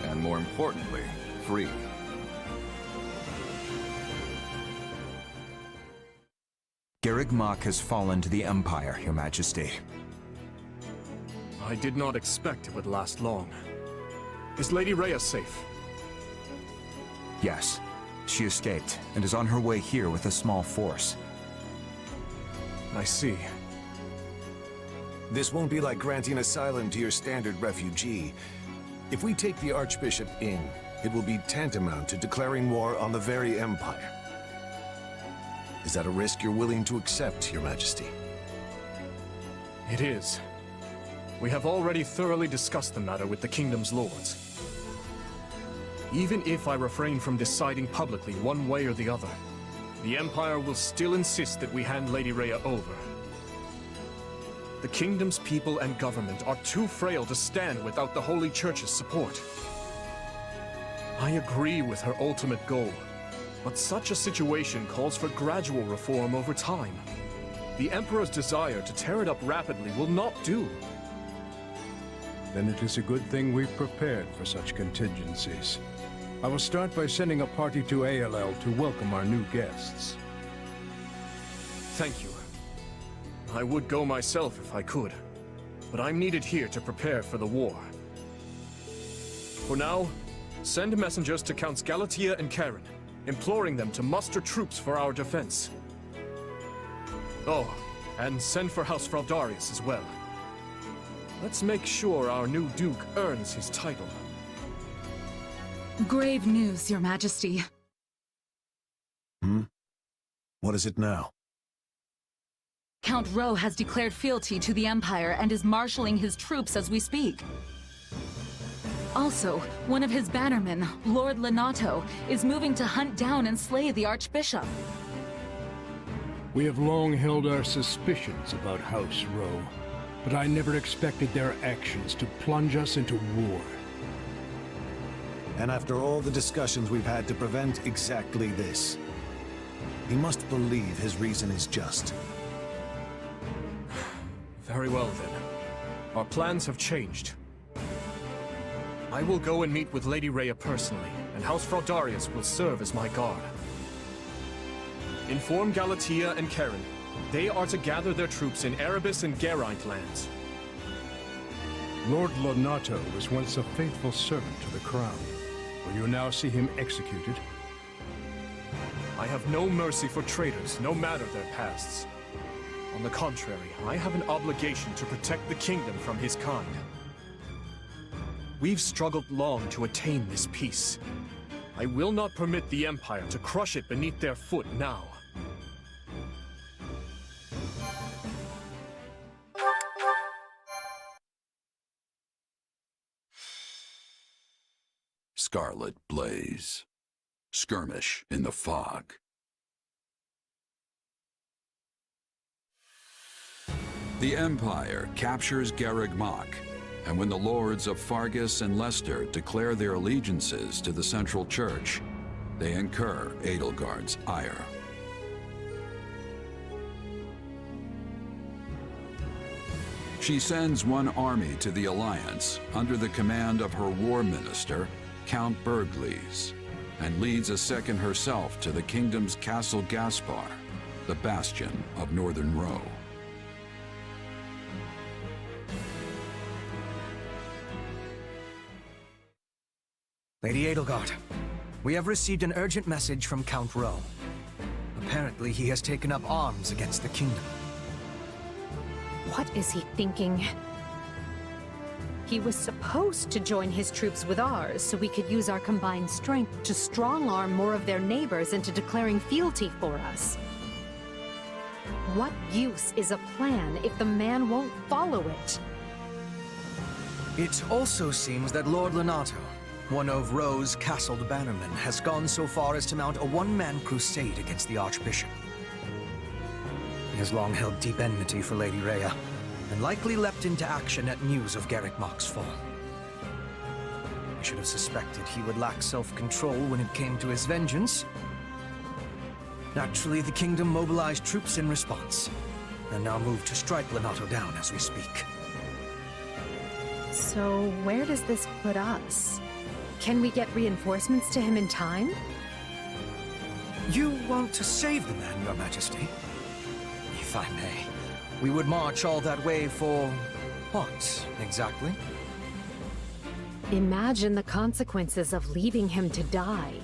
and more importantly, free. Garreg Mach has fallen to the Empire, Your Majesty. I did not expect it would last long. Is Lady Rhea safe? Yes. She escaped, and is on her way here with a small force. I see. This won't be like granting asylum to your standard refugee. If we take the Archbishop in, it will be tantamount to declaring war on the very Empire. Is that a risk you're willing to accept, Your Majesty? It is. We have already thoroughly discussed the matter with the Kingdom's lords. Even if I refrain from deciding publicly one way or the other, the Empire will still insist that we hand Lady Rhea over. The Kingdom's people and government are too frail to stand without the Holy Church's support. I agree with her ultimate goal, but such a situation calls for gradual reform over time. The Emperor's desire to tear it up rapidly will not do. Then it is a good thing we've prepared for such contingencies. I will start by sending a party to ALL to welcome our new guests. Thank you. I would go myself if I could, but I'm needed here to prepare for the war. For now, send messengers to Counts Galatea and Karen, imploring them to muster troops for our defense. Oh, and send for House Fraldarius as well. Let's make sure our new Duke earns his title. Grave news, Your Majesty. What is it now? Count Rowe has declared fealty to the Empire and is marshalling his troops as we speak. Also, one of his bannermen, Lord Lonato, is moving to hunt down and slay the Archbishop. We have long held our suspicions about House Rowe, but I never expected their actions to plunge us into war. And after all the discussions we've had to prevent exactly this, he must believe his reason is just. Very well then. Our plans have changed. I will go and meet with Lady Rhea personally, and House Fraldarius will serve as my guard. Inform Galatea and Karen. They are to gather their troops in Erebus and Geraint lands. Lord Lonato was once a faithful servant to the crown. Will you now see him executed? I have no mercy for traitors, no matter their pasts. On the contrary, I have an obligation to protect the kingdom from his kind. We've struggled long to attain this peace. I will not permit the Empire to crush it beneath their foot now. Scarlet Blaze. Skirmish in the fog. The Empire captures Garreg Mach, and when the lords of Faerghus and Leicester declare their allegiances to the Central Church, they incur Edelgard's ire. She sends one army to the Alliance under the command of her war minister, Count Bergliez, and leads a second herself to the kingdom's Castle Gaspar, the bastion of Northern Row. Lady Edelgard, we have received an urgent message from Count Rowe. Apparently, he has taken up arms against the kingdom. What is he thinking? He was supposed to join his troops with ours so we could use our combined strength to strong-arm more of their neighbors into declaring fealty for us. What use is a plan if the man won't follow it? It also seems that Lord Lenato, one of Rowe's castled bannermen, has gone so far as to mount a one-man crusade against the Archbishop. He has long held deep enmity for Lady Rhea, and likely leapt into action at news of Garreg Mach's fall. I should have suspected he would lack self-control when it came to his vengeance. Naturally, the kingdom mobilized troops in response, and now move to strike Lenato down as we speak. So where does this put us? Can we get reinforcements to him in time? You want to save the man, Your Majesty? If I may, we would march all that way for what, exactly? Imagine the consequences of leaving him to die.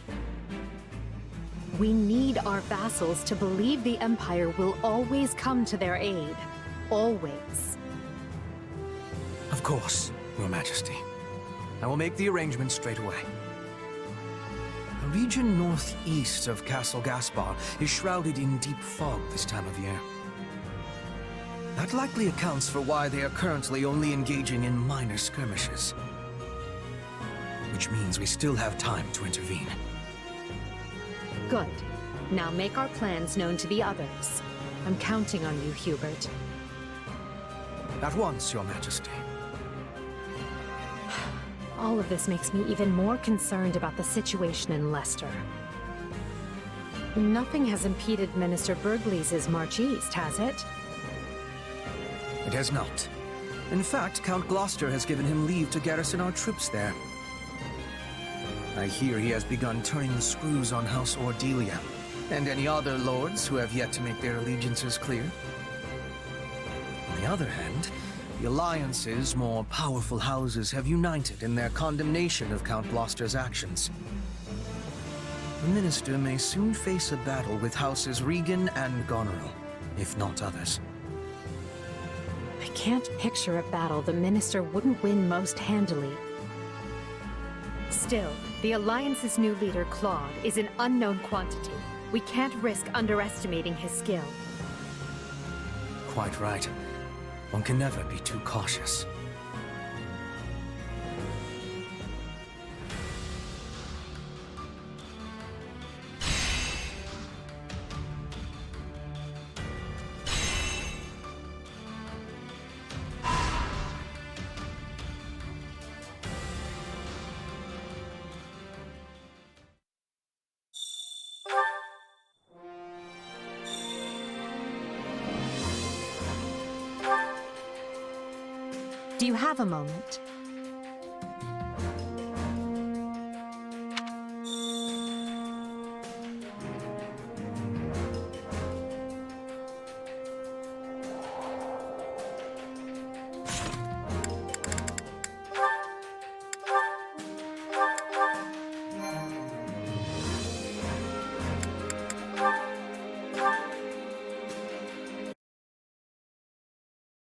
We need our vassals to believe the Empire will always come to their aid. Always. Of course, Your Majesty. I will make the arrangements straight away. The region northeast of Castle Gaspar is shrouded in deep fog this time of year. That likely accounts for why they are currently only engaging in minor skirmishes. Which means we still have time to intervene. Good. Now make our plans known to the others. I'm counting on you, Hubert. At once, Your Majesty. All of this makes me even more concerned about the situation in Leicester. Nothing has impeded Minister Bergliez's march east, has it? It has not. In fact, Count Gloucester has given him leave to garrison our troops there. I hear he has begun turning the screws on House Ordelia, and any other lords who have yet to make their allegiances clear. On the other hand, the Alliance's more powerful houses have united in their condemnation of Count Gloucester's actions. The Minister may soon face a battle with Houses Regan and Goneril, if not others. I can't picture a battle the Minister wouldn't win most handily. Still, the Alliance's new leader, Claude, is an unknown quantity. We can't risk underestimating his skill. Quite right. One can never be too cautious. Do you have a moment?